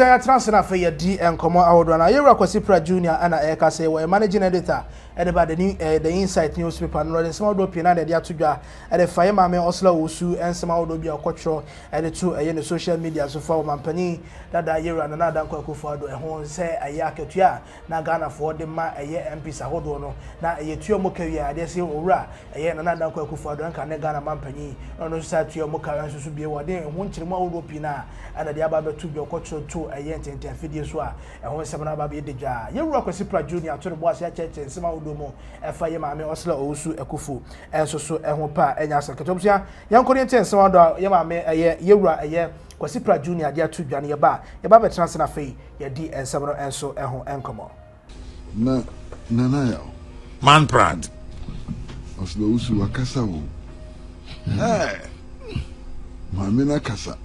ya transfer na fe di enkomo awodo na Yewura Kwesi Pratt Junior ana eka say we managing editor by the Insight newspaper no the small do pina na dia todwa the fire mame Ursula Owusu and some do bia kwotro the two the social media so for mampani that Yewura na dan kwakufo ado ho say aya ketua na Ghana for the ma MP sahodo no na yetuo mokawia de say owura na dan kwakufo ado nka na Ghana mampani no so tuo mokawa nso bia wode ho nkyirema awodo pina ana dia ba betu bia kwotro to tenten fidie so a ho sebana ba be degwa Yewura Kwesi Pratt Junior to the boss ya cheche nsema awodo mo efa ye maame Ursula Owusu ekufu enso so eho pa enya saketomsia yankoni enten nsema do ye maame Yewura Kwesi Pratt Junior dia to dwane ye ba be transfer na fei ye di ensema no enso eho enkomo na ya man Pratt Ursula Owusu wakasa wo maame na kasa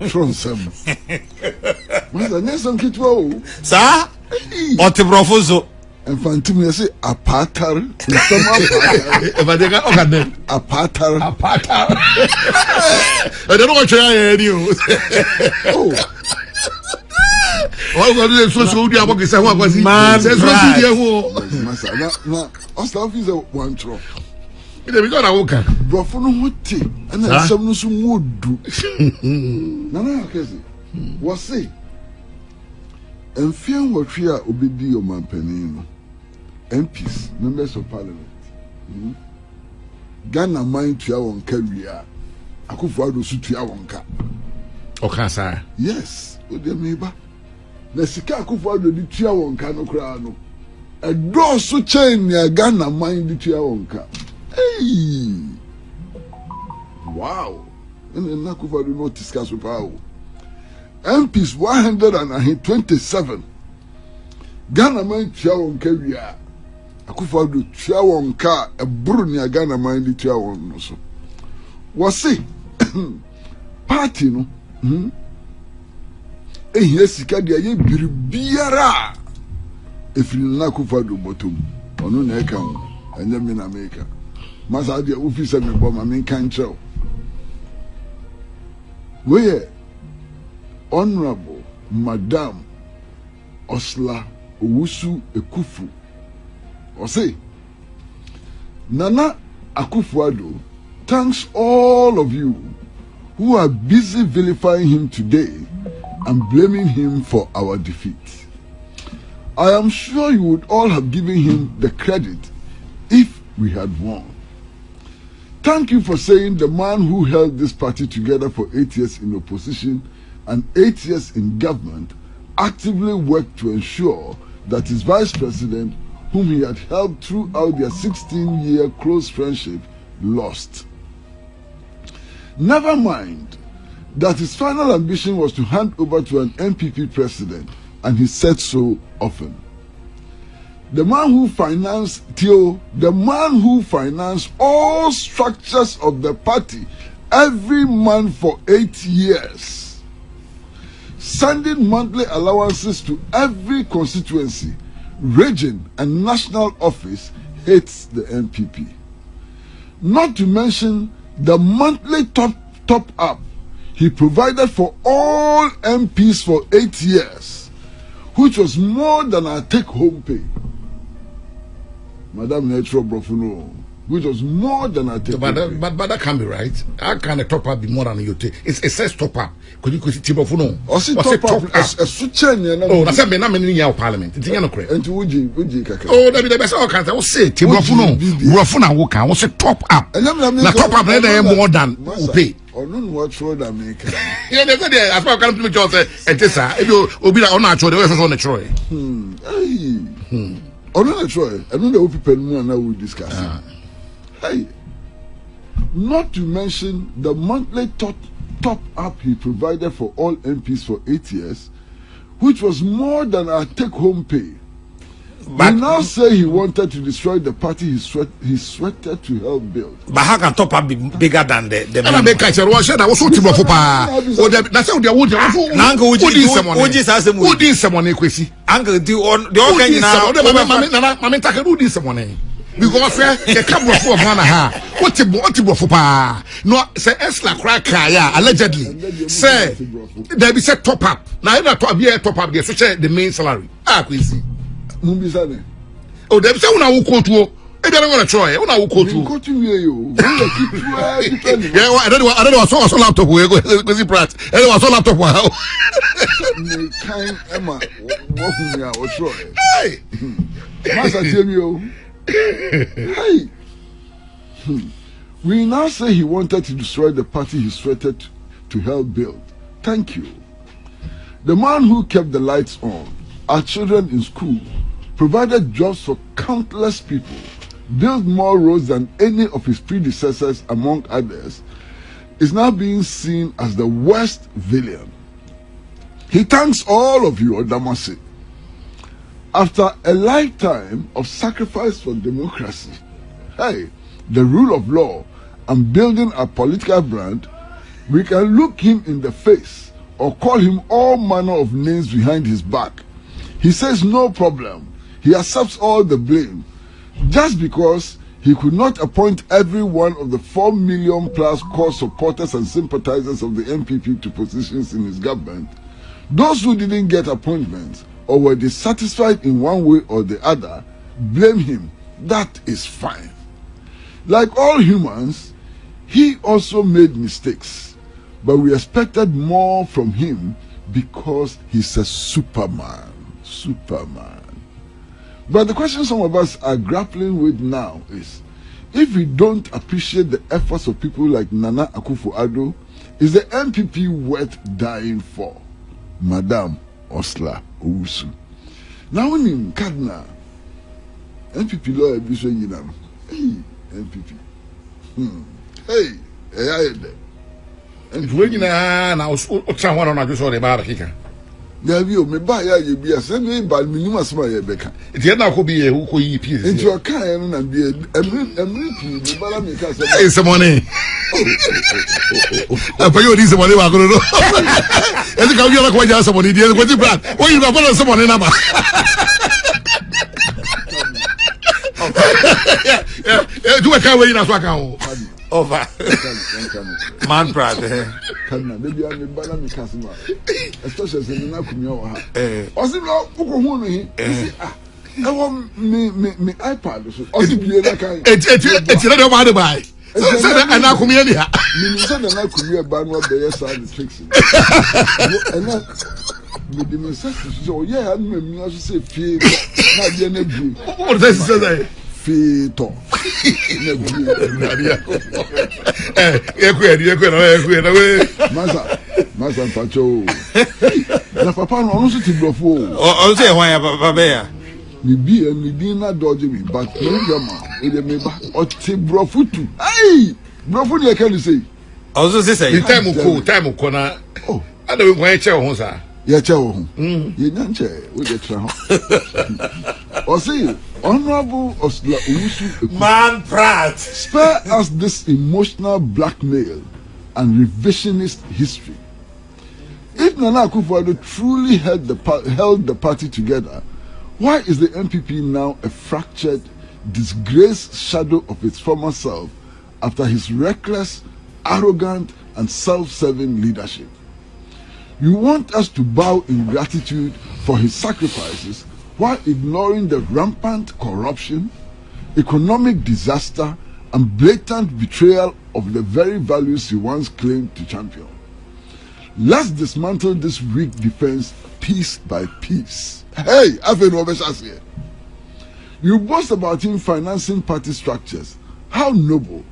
Tronsem. Masa nesam kitwa o. Sa? Otiprofozo. Enfantim ye say apartar. Evadega okane. Apartar. I don't know what you are you. Oh. Why go do so dia bo kisa ho akwasi. Say so dia ho. Masa na Osla office one tro. Ide bi gona woka. Brofo no hote na nsam no so modu. Nana akezi. Wo say Enfian wotwe a obedi o mampani no. MPs, members of parliament. Ghana mind tua wonka wia. Akufo ado su tua wonka. Okasa. Yes, o de meba. Na sika akufo ado di tua wonka no kra no. Addo so chain ya Ghana mind di tua wonka. Hey! Wow! And na kufa do not discuss with power. MPs 127. Ghana man tia wonka wia. Akufa do tia wonka eburu ni Ghana man di tia won no so. Wose party no. Ehia sika dia ye biribiara. Efiri na kufa do bottom. Ono na eka ho. Anya me na America. Masa dia officer me bo ma me kan chero. We Honorable Madam Ursula Owusu Ekufu. O say Nana Akufo-Addo thanks all of you who are busy vilifying him today and blaming him for our defeat. I am sure you would all have given him the credit if we had won. Thank you for saying the man who held this party together for 8 years in opposition and 8 years in government actively worked to ensure that his vice president, whom he had helped throughout their 16-year close friendship, lost. Never mind that his final ambition was to hand over to an NPP president, and he said so often. The man who financed all structures of the party every month for 8 years, sending monthly allowances to every constituency, region, and national office, hates the NPP. Not to mention the monthly top up he provided for all MPs for 8 years, which was more than our take-home pay. Madam Natural Brofuno, which was more than a take. But that can be right. How can a top up be more than your take? It says top up. Could you see Brofuno? Or see top up as a switching. Oh, that's a many in parliament. It's not correct. And to Uji Kaka. Oh, that be the best. I can say Brofuno. Brofuno Woka was a top up. And the top up more than pay. Or none what road I make. Yeah, that's it. As far as come to me, just and this, if you be on natural, the way on the Troy. Oh, no, Troy. I don't know if people now will discuss. Hey, not to mention the monthly top up he provided for all MPs for 8 years, which was more than our take-home pay. But he now say he wanted to destroy the party he sweated to help build. But how can top up be bigger than the and I make I said, was so to that's how they would someone Kwesi. Uncle do on the organ now. Mamma Taka do this someone. because the camera for Ghana what for pa no say Esla crack allegedly say there be set top up now you top be top up there so share the main salary Kwesi Mumbisane oh there be say una wo kotu e be na try una wo kotu yeah I don't know so laptop we Kwesi Pratt I was on laptop wow me kind Emma Bawumia o try hey Master tell me hey. We now say he wanted to destroy the party he threatened to help build. Thank you. The man who kept the lights on, our children in school, provided jobs for countless people, built more roads than any of his predecessors, among others, is now being seen as the worst villain. He thanks all of you, Odamasi. After a lifetime of sacrifice for democracy, hey, the rule of law, and building a political brand, we can look him in the face or call him all manner of names behind his back. He says no problem. He accepts all the blame. Just because he could not appoint every one of the 4 million plus core supporters and sympathizers of the NPP to positions in his government, those who didn't get appointments or were dissatisfied in one way or the other, blame him. That is fine. Like all humans, he also made mistakes, but we expected more from him because he's a Superman. But the question some of us are grappling with now is, if we don't appreciate the efforts of people like Nana Akufo-Addo, is the NPP worth dying for? Madam Ursula Owusu. Now when in Kadna, NPP lawyer Bishop Yinam. Hey, NPP. Hey, and when I was someone on a just on a barrica. There you may buy you be a semi by minimum smile becca. It yet now could be a who piece into a kind and be a repeat, but I'm a some money. I pay you this money. I don't know. And the Gabriel quite just somebody did what you brought. What you got someone in number. Yeah, do a car way in a swag over man Pratt maybe I'm a banana customer, especially as in Nakumia. Also, I want me iPad. It's not about to buy. And I come here. Minister and I could be a band what they are fixing. And with the necessity, so yeah, I mean, I say, fee, not the what does it say? Fito. Masa Pacho. Na papa no no so ti brofo. O say hwan ya papa be ya. Me bi na dodge me but no grandma e dey me ba o ti brofo tu. Ai! Brofo dey can say. O so say the time ko na. Oh, ada we hwan che ho sa. Ya che ho. Ye nyanche we dey tra ho. O say Honorable Ursula Owusu Man Pratt, spare us this emotional blackmail and revisionist history. If Nana Akufo-Addo truly held the party together, why is the NPP now a fractured, disgraced shadow of its former self after his reckless, arrogant, and self-serving leadership? You want us to bow in gratitude for his sacrifices while ignoring the rampant corruption, economic disaster, and blatant betrayal of the very values he once claimed to champion. Let's dismantle this weak defense piece by piece. Hey, here. You boast about him financing party structures. How noble.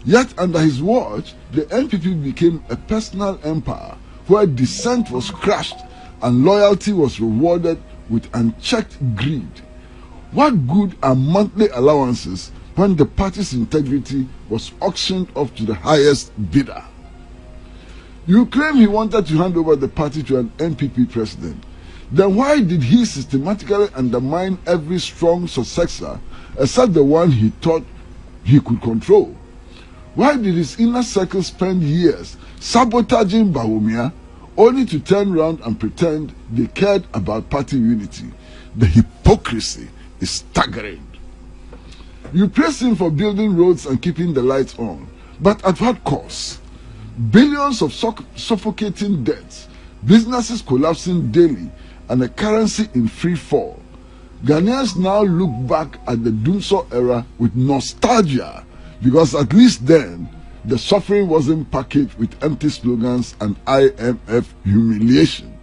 Yet under his watch, the NPP became a personal empire where dissent was crushed and loyalty was rewarded with unchecked greed. What good are monthly allowances when the party's integrity was auctioned off to the highest bidder? You claim he wanted to hand over the party to an NPP president. Then why did he systematically undermine every strong successor except the one he thought he could control? Why did his inner circle spend years sabotaging Bawumia only to turn around and pretend they cared about party unity? The hypocrisy is staggering. You praise him for building roads and keeping the lights on, but at what cost? Billions of suffocating debts, businesses collapsing daily, and a currency in free fall. Ghanaians now look back at the Dumsor era with nostalgia, because at least then, the suffering wasn't packaged with empty slogans and IMF humiliation.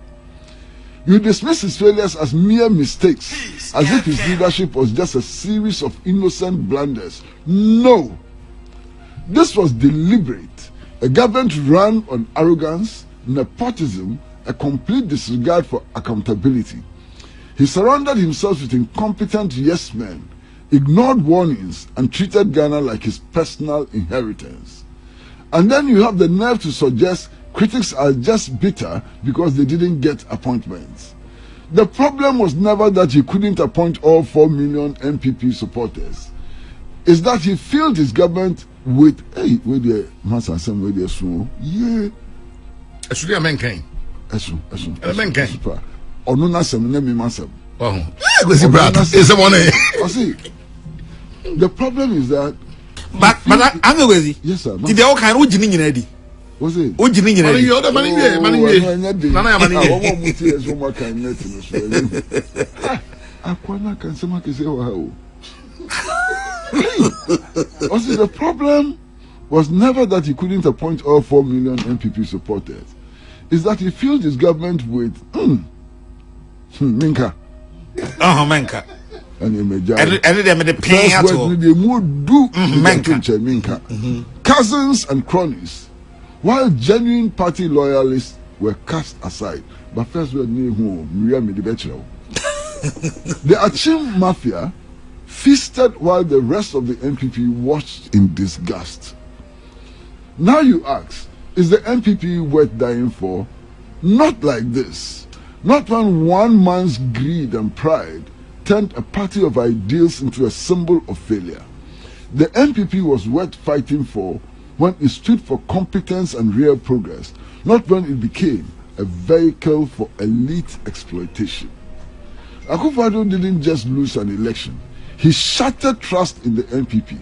You dismiss his failures as mere mistakes, as if his leadership was just a series of innocent blunders. No! This was deliberate. A government run on arrogance, nepotism, a complete disregard for accountability. He surrounded himself with incompetent yes men, ignored warnings, and treated Ghana like his personal inheritance. And then you have the nerve to suggest critics are just bitter because they didn't get appointments. The problem was never that he couldn't appoint all 4 million NPP supporters. It's that he filled his government with, hey, where the master some where the so yeah. Actually, a man came. A man came. Or no, not some name master. Oh, Kwesi Pratt is the one. See, the problem is that. But I'm Kwesi. Yes, sir. Did they all kind of Ujini ready? Was it? Ujini ready. Money, money. Nana, Akwana can someone say, wow. Also, the problem was never that he couldn't appoint all 4 million NPP supporters. It's that he filled his government with Minka. Menka. And he made the pain at all. Minka. Cousins and cronies, while genuine party loyalists were cast aside. But first, we knew who Miriam the Bachelor. The Achim Mafia feasted while the rest of the NPP watched in disgust. Now you ask, is the NPP worth dying for? Not like this. Not when one man's greed and pride turned a party of ideals into a symbol of failure. The NPP was worth fighting for when it stood for competence and real progress, not when it became a vehicle for elite exploitation. Akufo-Addo didn't just lose an election. He shattered trust in the NPP.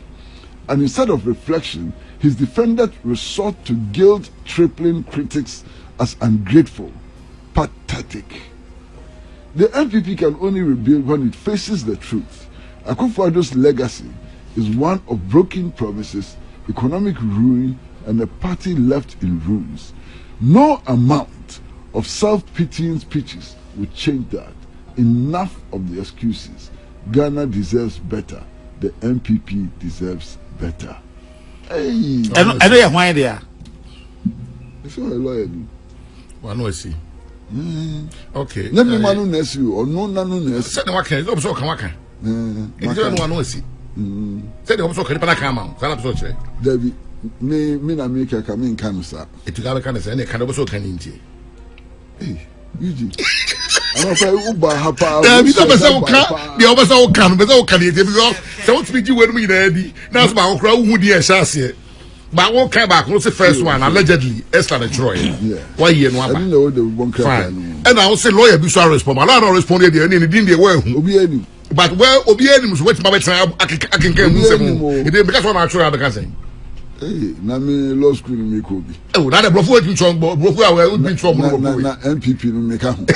And instead of reflection, his defenders resort to guilt-tripling critics as ungrateful, pathetic. The NPP can only rebuild when it faces the truth. Akufo-Addo's legacy is one of broken promises, economic ruin, and a party left in ruins. No amount of self-pitying speeches will change that. Enough of the excuses. Ghana deserves better. The NPP deserves better. Hey, I know you're why there. It's not a lawyer. Well, no, I see. Okay. Let me manu ness you or no ness. Said the worker, it's also Kamaka. It's the one who see. Said the also Kanaka, Salapso. David, me na make a come in Kanusa. It took a and a kind of also can in Hey, Eugene. I'm afraid Uba Hapa. The oversaw can, but all can eat because don't speak you when we ready. That's my crowd who dear chassis. But I won't come back. What's the first one? Allegedly, Esther Troy. Yeah. Why you and I one? didn't know the one Fine. And I will say lawyer be sorry respond. I don't respond there and didn't they well. Obinim. But well, Obinim was waiting my time. I can get it because one actually I can say. Hey, na me law school in Mikobi. Oh, that a brofu in trouble. Brofu I will be trouble. Na NPP no make am.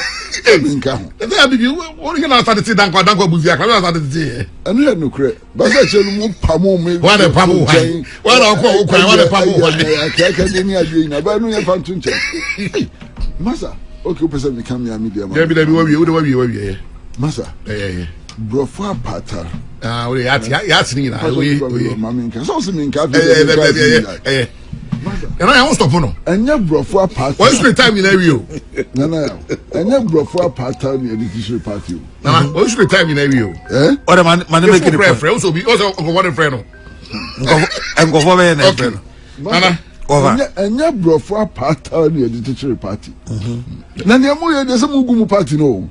And then you what you start to say danko buzia. I start to say. And you no credit. But I tell you pamo me. What a pamo. What a pamo. I can any idea na ba no ya fan tunche. Masa, okay, person me come here media. There be we. Masa. Yeah. Brofo apata. We yati na. We maminka. So se minka. And I won't stop no. Enya brofo apata. What's the time in area? Nana. Enya brofo apata ni edition party. Nana, what's the time in area? What man make it friend also be also one friend. I'm go for me. Nana. Enya brofo apata ni edition party. Na ne mo ye de se mugumu party no.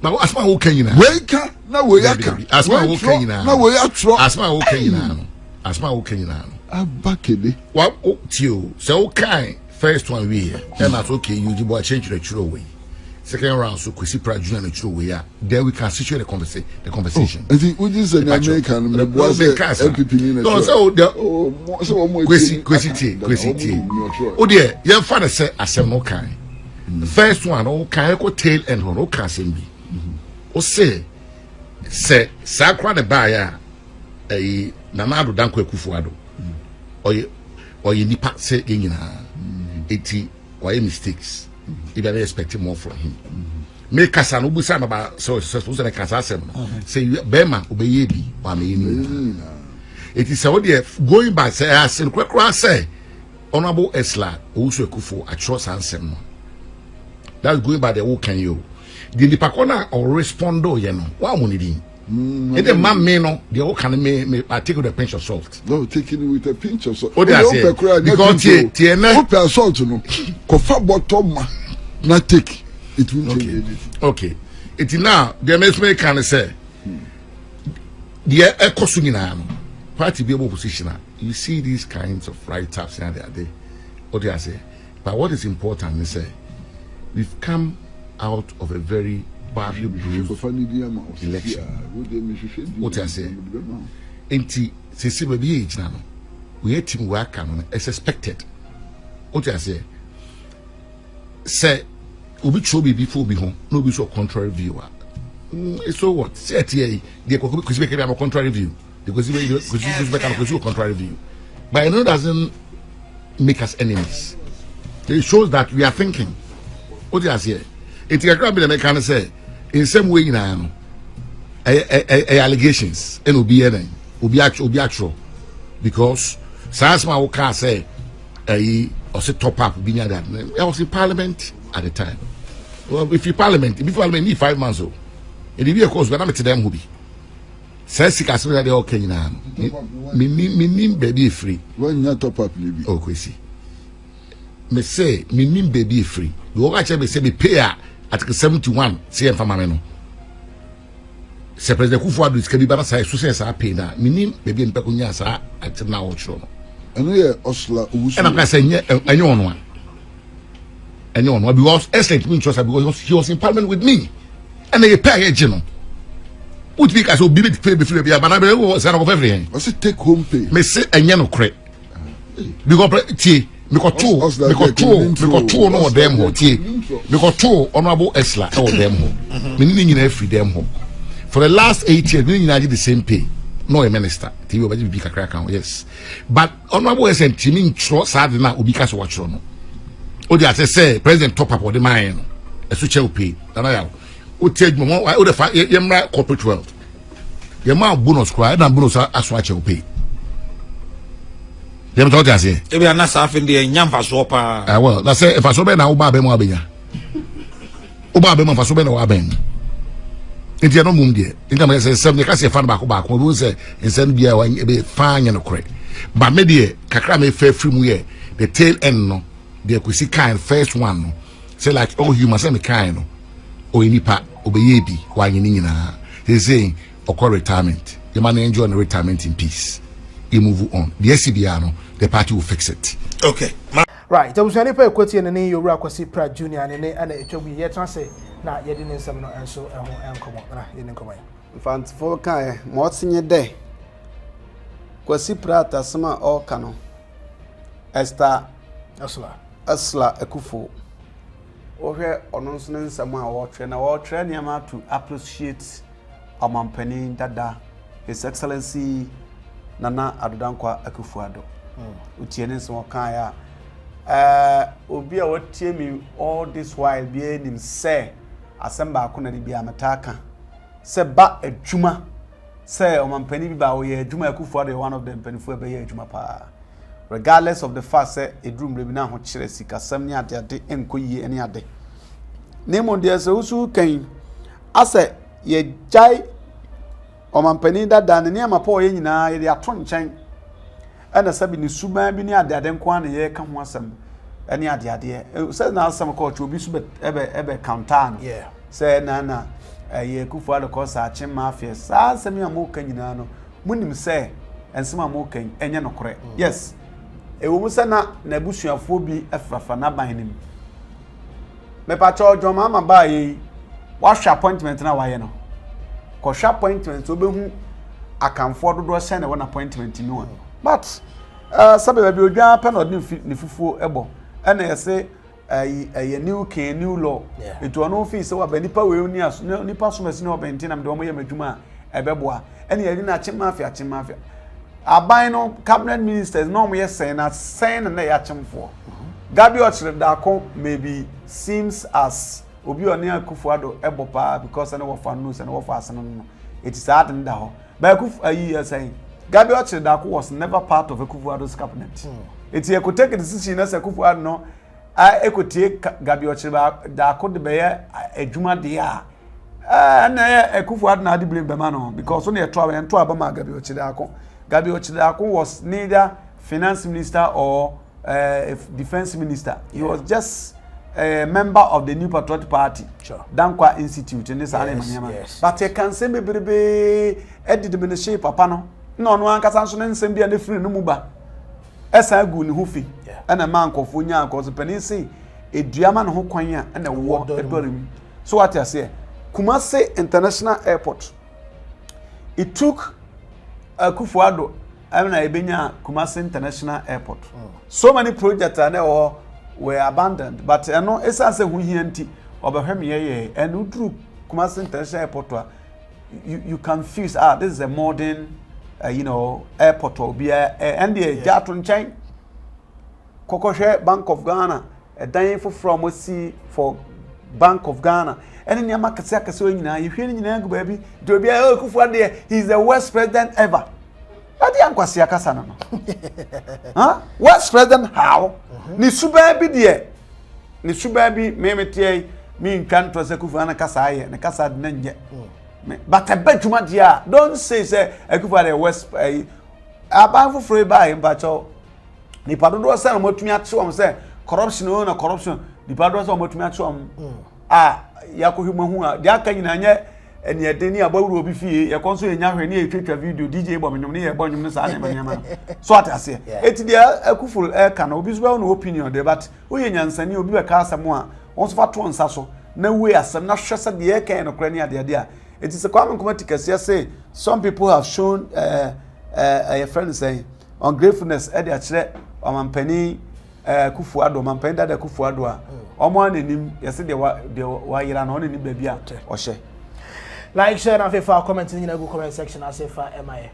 Now, as my okay, you know, wake na we aka. As my okay, you know, na we atro. As my okay, you know, as my okay, you know. Abakele. What you so okay? First one we here, and that's okay. You do change the true way. second round so Kwesi Pratt Junior and Chiro we are there we can situate the conversation. I think we just an American NPP no so Kwesi oh dear your father say asem no kan the first one oh kan ko tail end no kan asem bi o say sakra the buyer Nana Addo danko ekufu ado oye nipa say nyina eti why mistakes if I expect more from him make kasa no busa na ba so na kasa asem say bema obeye bi wa me ni it is how they going back say asem kwekwa say honorable Ursula Owusu ekufu across ansem no that's going by the who can you the nipa kona or respondo ye no wa mo ni din and the man me no the whole can me I take with a pinch of salt. No, taking it with a pinch of salt. What I say? Because tie na open salt no. Kofa bottom not take it will change anything. Okay. It now the me can say the ekosu nyina no party be able position you see these kinds of write-ups and they are there. What I say? But what is important is say we've come out of a very badly bruised election. What I say? Enti sisi baby age na no. We had team work on as expected. What I say? Say obi chobi before be home. No be so contrary view. So what? Say here they could be a contrary view. Because we could contrary view. But I know doesn't make us enemies. It shows that we are thinking. What I say? It's a grab the can say in some way now allegations and will be actual because Sansma can say or say top up be near that. I was in parliament at the time. Well, if you parliament need 5 months old, it will be of course when I'm to them who be says they okay now. Me baby free. When you top up, oh, Kwesi. Me say me baby free. You actually say me pay Article 71 CM Famameno. Se President Kufuor is kebi bana say so say sa pay na minim bebi npa kunya sa at na wo chro no. Eno ye Ursula Owusu. And I say enye ono a. Enye ono because excellent mean trust because he was in parliament with me. And they pay agent no. Put because obi be pay be free be bana be say na go pay free. I say take home pay. Me say enye no kre. Because tie me ko two no dem ho tie me ko two honorable Ursula e dem ho me ni nyina free dem ho for the last 8 years me nyina did the same pay no a minister TV obaji bi kakra kan yes but honorable Ursula timi ntro sad na obi ka so wa tro no o dey say president top up o dey man no e so che pay na ya o take mo o dey fa yemra corporate world yemma bonus cry na bonus aso a che pay. Dem talk just here. Ebi ana safin de nyam faso pa. Well, that's say if faso be na wo ba be mo abenya. Wo ba be mo faso be na wo aben. Nti no mum de. Nti ma say sem de ka say fan ba ko we say insen bia wa be fanya no kore. Ba me de kakra me fa free mu ye. The tail end no. The Kwesi kind first one no. Say like oh human say me kind no. O nipa obeye bi wa yin nyina. They saying okọ retirement. The man enjoy the retirement in peace. You move on. The SCBR no, the party will fix it. Okay. Right. There was any pay quote in the name of Kwesi Pratt Junior and it will be yet say na ye didn't some no and so and come on. You didn't come on. Fant for kai what's in your day? Kwesi Pratt asma all cano. Esther Ursula Ekufu. Ohe ononsunen sama wa train yama to appreciate Omampani Dada, His Excellency Nana Addo Akufo-Addo. Utiene so kan ya obi a watie mi all this while be nim say asemba akona de bia mataka se ba adwuma se omampani bi ba wo ye adwuma Akufo-Addo one of them penifo be ye adwuma pa regardless of the fact say edrum rebi na ho kire sika sam ni ade enkoyie ene ade nemo de se usu kan ase ye jai omampani Dada ne amapo ye nyina ye de ato nchen ana sabi ni suban bi ni ade nko an ye ka ho asem ene ade se na asem ko obi su ebe counter yeah se na ye Akufo-Addo ko sa achi mafia sa asem ya mo kan nyina no munim se ensema mo kan enye no kore yes ewo mu se na busuafo bi afrafa na ban nim me pa cho John mama ba yi wa hwa appointment na wa ye no ko hwa appointment obehu akamfo dodo se na won appointment ni won but sabe ba bi odwan pa na odi ni fufuo ebo na yese a new king new law it will no fee say wa ba nipa we ni aso nipa so masi na obenti na me do mo ye madwuma ebeboa ene yadi na chimafia aban no cabinet ministers no mo ye sen na ya chimfo Gabi Ochredako maybe seems as obi oni Akufo-Addo ebopa because na wo fa news and wo fa asen no it is hard in that but Akufo saying Gabi Ochredako was never part of Akufo-Addo's cabinet it he could take a decision as Akufo-Addo no I could take Gabi Ochredako de be adwuma de a na Akufo-Addo na dey blame the man because when you try and try about Gabi Ochredako was neither finance minister or defense minister. He was just a member of the New Patriotic Party, Dankwa Institute in this yes. But I can say maybe Eddie the ministry papa no one can answer and be a free numuba. Esa gu ni hufi and a man kofunya cause penisi a diamond who kwanya and a walk edorim. So what I say, Kumasi International Airport. It took Akufo-Addo Ebenya Kumasi International Airport. So many projects are there were abandoned, but I know it's as a winti or and who drew Kumasi International Airport. You confuse this is a modern airport or be and the Jatun chain Kokoshe Bank of Ghana, a dying from sea for Bank of Ghana. And in Yamakasaka so you hear in baby, to be a he's the worst president ever. Adi ankwasi akasa no. What's president how? Ni suba bi de. Ni suba bi memetie mi ntwa nto se Akufo na kasa aye, na kasa de nje. But abadwuma dia, don't say Akufo the west aban foforo ba e mba cho. Ni padodo se na motumi ache om se corruption o na corruption. Ni padodo se motumi ache om. Yakohimo hu a dia kan nyina nye eni edeni abawuru obi fie ye konso enya hwe ne etwetwa video DJ Bomenum ne ye bonyum ne sa ne manyama so atase eti dia Akufo ka na obi so no opinion de but oye nyansani obi be ka asem a onso fa to nsa so na we asem na hwese de ye kan no kra ne ade ade a eti se kwame nkomatikase say some people have shown a friend saying ungratefulness e de a kire amampani Akufo-Addo mampani da Akufo-Addo a omo anenim yese de wa yira na onenim ba bia ohye. Like, share, and comment in the comment section as if I am my